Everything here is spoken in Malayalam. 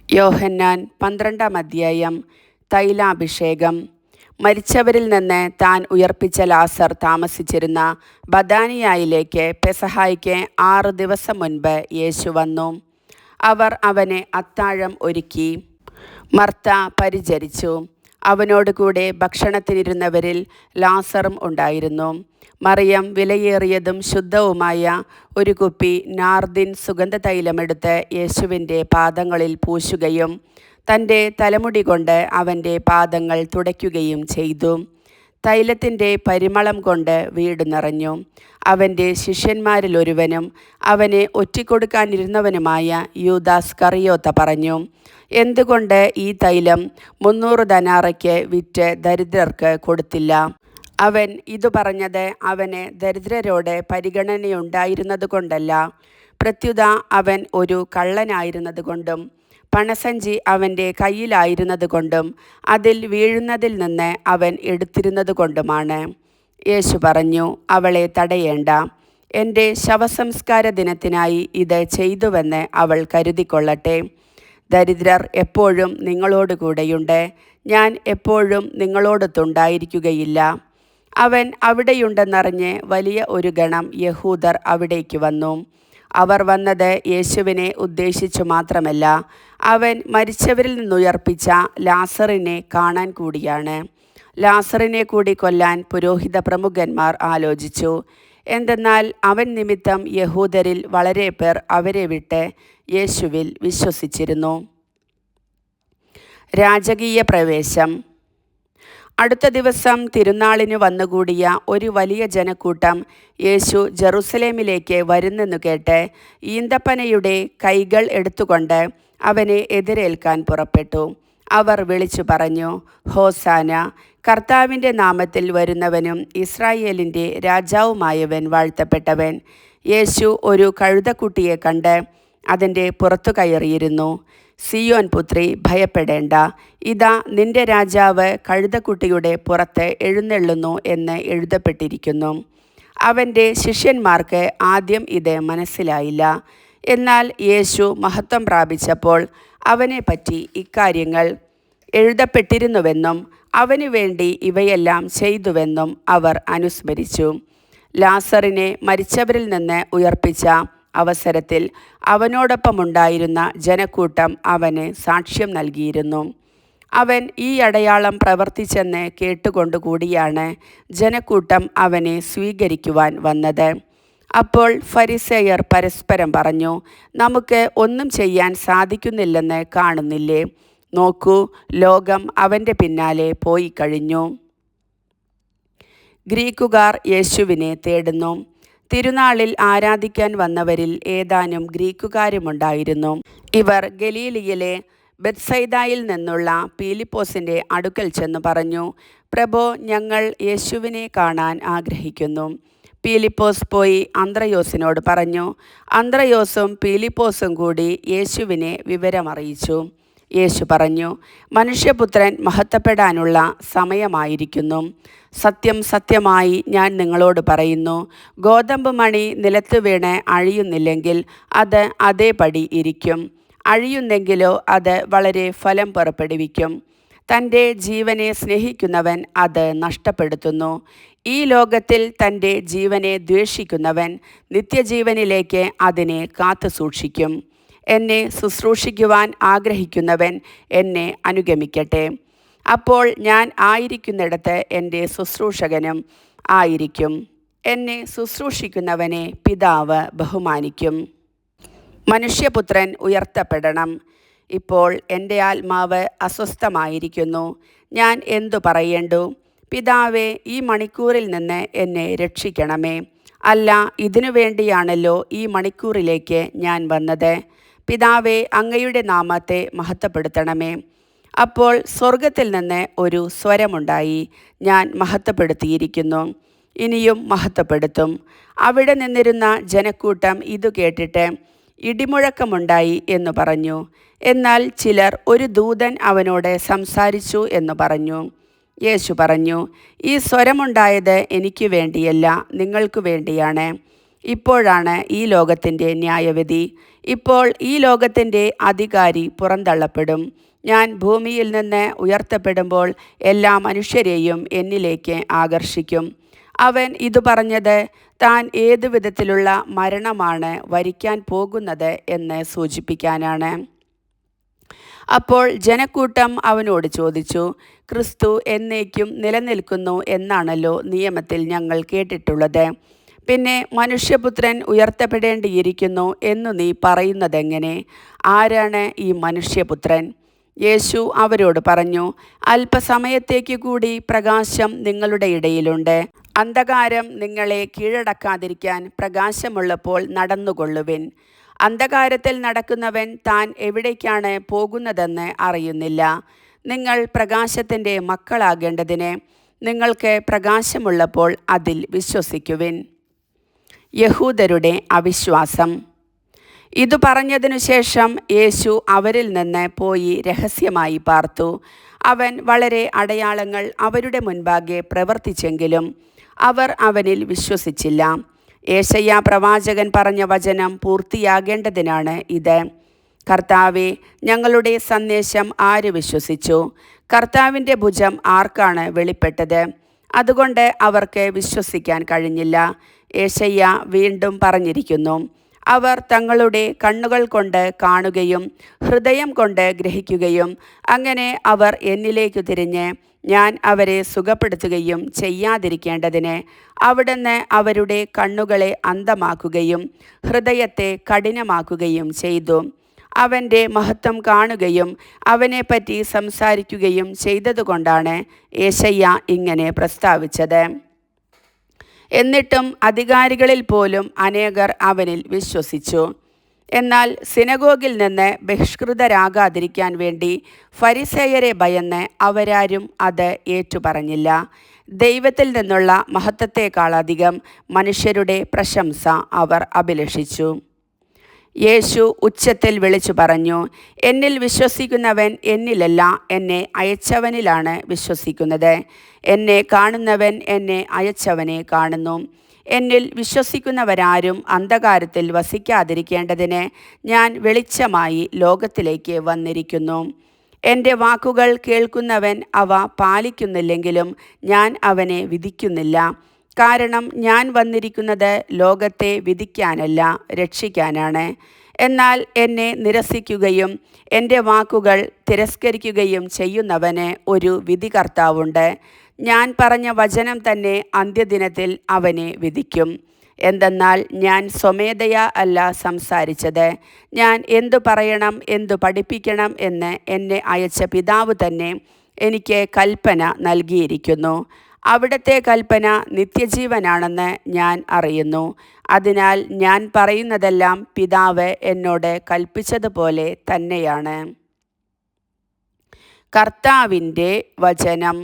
യോഹന്നാൻ 12-ാം അധ്യായം. തൈലാഭിഷേകം. മരിച്ചവരിൽ നിന്ന് താൻ ഉയർപ്പിച്ച ലാസർ താമസിച്ചിരുന്ന ബഥാനിയായിലേക്ക് പെസഹായ്ക്ക് 6 ദിവസം മുൻപ് യേശു വന്നു. അവർ അവന് അത്താഴം ഒരുക്കി. മർത്ത പരിചരിച്ചു. അവനോടുകൂടെ ഭക്ഷണത്തിനിരുന്നവരിൽ ലാസറും ഉണ്ടായിരുന്നു. മറിയം വിലയേറിയതും ശുദ്ധവുമായ ഒരു കുപ്പി നാർദിൻ സുഗന്ധതൈലമെടുത്ത് യേശുവിൻ്റെ പാദങ്ങളിൽ പൂശുകയും തൻ്റെ തലമുടി കൊണ്ട് അവൻ്റെ പാദങ്ങൾ തുടയ്ക്കുകയും ചെയ്തു. തൈലത്തിൻ്റെ പരിമളം കൊണ്ട് വീട് നിറഞ്ഞു. അവൻ്റെ ശിഷ്യന്മാരിലൊരുവനും അവനെ ഒറ്റിക്കൊടുക്കാനിരുന്നവനുമായ യൂദാസ് കറിയോത്ത പറഞ്ഞു, എന്തുകൊണ്ട് ഈ തൈലം 300 ദനാറയ്ക്ക് വിറ്റ് ദരിദ്രർക്ക് കൊടുത്തില്ല? അവൻ ഇതു പറഞ്ഞത് അവന് ദരിദ്രരോട് പരിഗണനയുണ്ടായിരുന്നതുകൊണ്ടല്ല, പ്രത്യുത അവൻ ഒരു കള്ളനായിരുന്നതുകൊണ്ടും പണസഞ്ചി അവൻ്റെ കയ്യിലായിരുന്നതുകൊണ്ടും അതിൽ വീഴുന്നതിൽ നിന്ന് അവൻ എടുത്തിരുന്നതുകൊണ്ടുമാണ്. യേശു പറഞ്ഞു, അവളെ തടയേണ്ട. എൻ്റെ ശവസംസ്കാര ദിനത്തിനായി ഇത് ചെയ്തുവെന്ന് അവൾ കരുതിക്കൊള്ളട്ടെ. ദരിദ്രർ എപ്പോഴും നിങ്ങളോടുകൂടെയുണ്ട്, ഞാൻ എപ്പോഴും നിങ്ങളോടൊത്തുണ്ടായിരിക്കുകയില്ല. അവൻ അവിടെയുണ്ടെന്നറിഞ്ഞ് വലിയ ഒരു ഗണം യഹൂദർ അവിടേക്ക് വന്നു. അവർ വന്നത് യേശുവിനെ ഉദ്ദേശിച്ചു മാത്രമല്ല, അവൻ മരിച്ചവരിൽ നിന്നുയർപ്പിച്ച ലാസറിനെ കാണാൻ കൂടിയാണ്. ലാസറിനെ കൂടി കൊല്ലാൻ പുരോഹിത പ്രമുഖന്മാർ ആലോചിച്ചു. എന്തെന്നാൽ അവൻ നിമിത്തം യഹൂദരിൽ വളരെ പേർ അവരെ വിട്ട് യേശുവിൽ വിശ്വസിച്ചിരുന്നു. രാജകീയ പ്രവേശം. അടുത്ത ദിവസം തിരുനാളിന് വന്നുകൂടിയ ഒരു വലിയ ജനക്കൂട്ടം യേശു ജെറുസലേമിലേക്ക് വരുന്നെന്നു കേട്ട് ഈന്തപ്പനയുടെ കൈകൾ എടുത്തുകൊണ്ട് അവനെ എതിരേൽക്കാൻ പുറപ്പെട്ടു. അവർ വിളിച്ചു പറഞ്ഞു, ഹോസാന, കർത്താവിൻ്റെ നാമത്തിൽ വരുന്നവനും ഇസ്രായേലിൻ്റെ രാജാവുമായവൻ വാഴ്ത്തപ്പെട്ടവൻ. യേശു ഒരു കഴുതക്കുട്ടിയെ കണ്ട് അതിൻ്റെ പുറത്തു കയറിയിരുന്നു. സിയോൻ പുത്രി, ഭയപ്പെടേണ്ട, ഇതാ നിന്റെ രാജാവ് കഴുതക്കുട്ടിയുടെ പുറത്ത് എഴുന്നള്ളുന്നു എന്ന് എഴുതപ്പെട്ടിരിക്കുന്നു. അവൻ്റെ ശിഷ്യന്മാർക്ക് ആദ്യം ഇത് മനസ്സിലായില്ല. എന്നാൽ യേശു മഹത്വം പ്രാപിച്ചപ്പോൾ അവനെപ്പറ്റി ഇക്കാര്യങ്ങൾ എഴുതപ്പെട്ടിരുന്നുവെന്നും അവനു വേണ്ടി ഇവയെല്ലാം ചെയ്തുവെന്നും അവർ അനുസ്മരിച്ചു. ലാസറിനെ മരിച്ചവരിൽ നിന്ന് ഉയർപ്പിച്ച അവസരത്തിൽ അവനോടൊപ്പമുണ്ടായിരുന്ന ജനക്കൂട്ടം അവന് സാക്ഷ്യം നൽകിയിരുന്നു. അവൻ ഈ അടയാളം പ്രവർത്തിച്ചെന്ന് കേട്ടുകൊണ്ടുകൂടിയാണ് ജനക്കൂട്ടം അവനെ സ്വീകരിക്കുവാൻ വന്നത്. അപ്പോൾ ഫരിസേയർ പരസ്പരം പറഞ്ഞു, നമുക്ക് ഒന്നും ചെയ്യാൻ സാധിക്കുന്നില്ലെന്ന് കാണുന്നില്ലേ? നോക്കൂ, ലോകം അവൻ്റെ പിന്നാലെ പോയി കഴിഞ്ഞു. ഗ്രീക്കുകാർ യേശുവിനെ തേടുന്നു. തിരുനാളിൽ ആരാധിക്കാൻ വന്നവരിൽ ഏതാനും ഗ്രീക്കുകാരുമുണ്ടായിരുന്നു. ഇവർ ഗലീലിയിലെ ബെത്സൈദായിൽ നിന്നുള്ള പീലിപ്പോസിൻ്റെ അടുക്കൽ ചെന്നു പറഞ്ഞു, പ്രഭോ, ഞങ്ങൾ യേശുവിനെ കാണാൻ ആഗ്രഹിക്കുന്നു. പീലിപ്പോസ് പോയി അന്ത്രയോസിനോട് പറഞ്ഞു. അന്ത്രയോസും പീലിപ്പോസും കൂടി യേശുവിനെ വിവരമറിയിച്ചു. യേശു പറഞ്ഞു, മനുഷ്യപുത്രൻ മഹത്വപ്പെടാനുള്ള സമയമായിരിക്കുന്നു. സത്യം സത്യമായി ഞാൻ നിങ്ങളോട് പറയുന്നു, ഗോതമ്പ് മണി നിലത്ത് വീണ് അഴിയുന്നില്ലെങ്കിൽ അത് അതേപടി ഇരിക്കും, അഴിയുന്നെങ്കിലോ അത് വളരെ ഫലം പുറപ്പെടുവിക്കും. തൻ്റെ ജീവനെ സ്നേഹിക്കുന്നവൻ അത് നഷ്ടപ്പെടുത്തുന്നു. ഈ ലോകത്തിൽ തൻ്റെ ജീവനെ ദ്വേഷിക്കുന്നവൻ നിത്യജീവനിലേക്ക് അതിനെ കാത്തു സൂക്ഷിക്കും. എന്നെ ശുശ്രൂഷിക്കുവാൻ ആഗ്രഹിക്കുന്നവൻ എന്നെ അനുഗമിക്കട്ടെ. അപ്പോൾ ഞാൻ ആയിരിക്കുന്നിടത്ത് എൻ്റെ ശുശ്രൂഷകനും ആയിരിക്കും. എന്നെ ശുശ്രൂഷിക്കുന്നവനെ പിതാവ് ബഹുമാനിക്കും. മനുഷ്യപുത്രൻ ഉയർത്തപ്പെടണം. ഇപ്പോൾ എൻ്റെ ആത്മാവ് അസ്വസ്ഥമായിരിക്കുന്നു. ഞാൻ എന്തു പറയേണ്ടു? പിതാവേ, ഈ മണിക്കൂറിൽ നിന്ന് എന്നെ രക്ഷിക്കണമേ. അല്ല, ഇതിനു വേണ്ടിയാണല്ലോ ഈ മണിക്കൂറിലേക്ക് ഞാൻ വന്നത്. പിതാവേ, അങ്ങയുടെ നാമത്തെ മഹത്വപ്പെടുത്തണമേ. അപ്പോൾ സ്വർഗത്തിൽ നിന്ന് ഒരു സ്വരമുണ്ടായി, ഞാൻ മഹത്വപ്പെടുത്തിയിരിക്കുന്നു, ഇനിയും മഹത്വപ്പെടുത്തും. അവിടെ നിന്നിരുന്ന ജനക്കൂട്ടം ഇതു കേട്ടിട്ട് ഇടിമുഴക്കമുണ്ടായി എന്നു പറഞ്ഞു. എന്നാൽ ചിലർ ഒരു ദൂതൻ അവനോട് സംസാരിച്ചു എന്നു പറഞ്ഞു. യേശു പറഞ്ഞു, ഈ സ്വരമുണ്ടായത് എനിക്ക് വേണ്ടിയല്ല, നിങ്ങൾക്ക് വേണ്ടിയാണ്. ഇപ്പോഴാണ് ഈ ലോകത്തിൻ്റെ ന്യായവിധി. ഇപ്പോൾ ഈ ലോകത്തിൻ്റെ അധികാരി പുറന്തള്ളപ്പെടും. ഞാൻ ഭൂമിയിൽ നിന്ന് ഉയർത്തപ്പെടുമ്പോൾ എല്ലാ മനുഷ്യരെയും എന്നിലേക്ക് ആകർഷിക്കും. അവൻ ഇതു പറഞ്ഞത് താൻ ഏതു വിധത്തിലുള്ള മരണമാണ് വരിക്കാൻ പോകുന്നത് എന്ന് സൂചിപ്പിക്കാനാണ്. അപ്പോൾ ജനക്കൂട്ടം അവനോട് ചോദിച്ചു, ക്രിസ്തു എന്നേക്കും നിലനിൽക്കുന്നു എന്നാണല്ലോ നിയമത്തിൽ ഞങ്ങൾ കേട്ടിട്ടുള്ളത്. പിന്നെ മനുഷ്യപുത്രൻ ഉയർത്തപ്പെടേണ്ടിയിരിക്കുന്നു എന്നു നീ പറയുന്നതെങ്ങനെ? ആരാണ് ഈ മനുഷ്യപുത്രൻ? യേശു അവരോട് പറഞ്ഞു, അല്പസമയത്തേക്ക് കൂടി പ്രകാശം നിങ്ങളുടെ ഇടയിലുണ്ട്. അന്ധകാരം നിങ്ങളെ കീഴടക്കാതിരിക്കാൻ പ്രകാശമുള്ളപ്പോൾ നടന്നുകൊള്ളുവിൻ. അന്ധകാരത്തിൽ നടക്കുന്നവൻ താൻ എവിടേക്കാണ് പോകുന്നതെന്ന് അറിയുന്നില്ല. നിങ്ങൾ പ്രകാശത്തിൻ്റെ മക്കളാകേണ്ടതിന് നിങ്ങൾക്ക് പ്രകാശമുള്ളപ്പോൾ അതിൽ വിശ്വസിക്കുവിൻ. യഹൂദരുടെ അവിശ്വാസം. ഇതു പറഞ്ഞതിനു ശേഷം യേശു അവരിൽ നിന്ന് പോയി രഹസ്യമായി പാർത്തു. അവൻ വളരെ അടയാളങ്ങൾ അവരുടെ മുൻപാകെ പ്രവർത്തിച്ചെങ്കിലും അവർ അവനിൽ വിശ്വസിച്ചില്ല. യേശയ്യാ പ്രവാചകൻ പറഞ്ഞ വചനം പൂർത്തിയാകേണ്ടതിനാണ് ഇത്. കർത്താവേ, ഞങ്ങളുടെ സന്ദേശം ആര് വിശ്വസിച്ചു? കർത്താവിൻ്റെ ഭുജം ആർക്കാണ് വെളിപ്പെട്ടത്? അതുകൊണ്ട് അവർക്ക് വിശ്വസിക്കാൻ കഴിഞ്ഞില്ല. യേശയ്യ വീണ്ടും പറഞ്ഞിരിക്കുന്നു, അവർ തങ്ങളുടെ കണ്ണുകൾ കൊണ്ട് കാണുകയും ഹൃദയം കൊണ്ട് ഗ്രഹിക്കുകയും അങ്ങനെ അവർ എന്നിലേക്കു തിരിഞ്ഞ് ഞാൻ അവരെ സുഖപ്പെടുത്തുകയും ചെയ്യാതിരിക്കേണ്ടതിന് അവിടുന്ന് അവരുടെ കണ്ണുകളെ അന്ധമാക്കുകയും ഹൃദയത്തെ കഠിനമാക്കുകയും ചെയ്തു. അവൻ്റെ മഹത്വം കാണുകയും അവനെപ്പറ്റി സംസാരിക്കുകയും ചെയ്തതുകൊണ്ടാണ് യേശയ്യ ഇങ്ങനെ പ്രസ്താവിച്ചത്. എന്നിട്ടും അധികാരികളിൽ പോലും അനേകർ അവനിൽ വിശ്വസിച്ചു. എന്നാൽ സിനഗോഗിൽ നിന്ന് ബഹിഷ്കൃതരാകാതിരിക്കാൻ വേണ്ടി ഫരിസേയരെ ഭയന്ന് അവരാരും അത് ഏറ്റുപറഞ്ഞില്ല. ദൈവത്തിൽ നിന്നുള്ള മഹത്വത്തെക്കാളധികം മനുഷ്യരുടെ പ്രശംസ അവർ അഭിലഷിച്ചു. യേശു ഉച്ചത്തിൽ വിളിച്ചു പറഞ്ഞു, എന്നിൽ വിശ്വസിക്കുന്നവൻ എന്നിലല്ല, എന്നെ അയച്ചവനിലാണ് വിശ്വസിക്കുന്നത്. എന്നെ കാണുന്നവൻ എന്നെ അയച്ചവനെ കാണുന്നു. എന്നിൽ വിശ്വസിക്കുന്നവരാരും അന്ധകാരത്തിൽ വസിക്കാതിരിക്കേണ്ടതിന് ഞാൻ വെളിച്ചമായി ലോകത്തിലേക്ക് വന്നിരിക്കുന്നു. എൻ്റെ വാക്കുകൾ കേൾക്കുന്നവൻ അവ പാലിക്കുന്നില്ലെങ്കിലും ഞാൻ അവനെ വിധിക്കുന്നില്ല. കാരണം ഞാൻ വന്നിരിക്കുന്നത് ലോകത്തെ വിധിക്കാനല്ല, രക്ഷിക്കാനാണ്. എന്നാൽ എന്നെ നിരസിക്കുകയും എൻ്റെ വാക്കുകൾ തിരസ്കരിക്കുകയും ചെയ്യുന്നവന് ഒരു വിധികർത്താവുണ്ട്. ഞാൻ പറഞ്ഞ വചനം തന്നെ അന്ത്യദിനത്തിൽ അവനെ വിധിക്കും. എന്തെന്നാൽ ഞാൻ സ്വമേധയാ അല്ല സംസാരിച്ചത്. ഞാൻ എന്തു പറയണം, എന്തു പഠിപ്പിക്കണം എന്ന് എന്നെ അയച്ച പിതാവ് തന്നെ എനിക്ക് കൽപ്പന നൽകിയിരിക്കുന്നു. അവിടുത്തെ കൽപ്പന നിത്യജീവനാണെന്ന് ഞാൻ അറിയുന്നു. അതിനാൽ ഞാൻ പറയുന്നതെല്ലാം പിതാവ് എന്നോട് കൽപ്പിച്ചതുപോലെ തന്നെയാണ്. കർത്താവിൻ്റെ വചനം.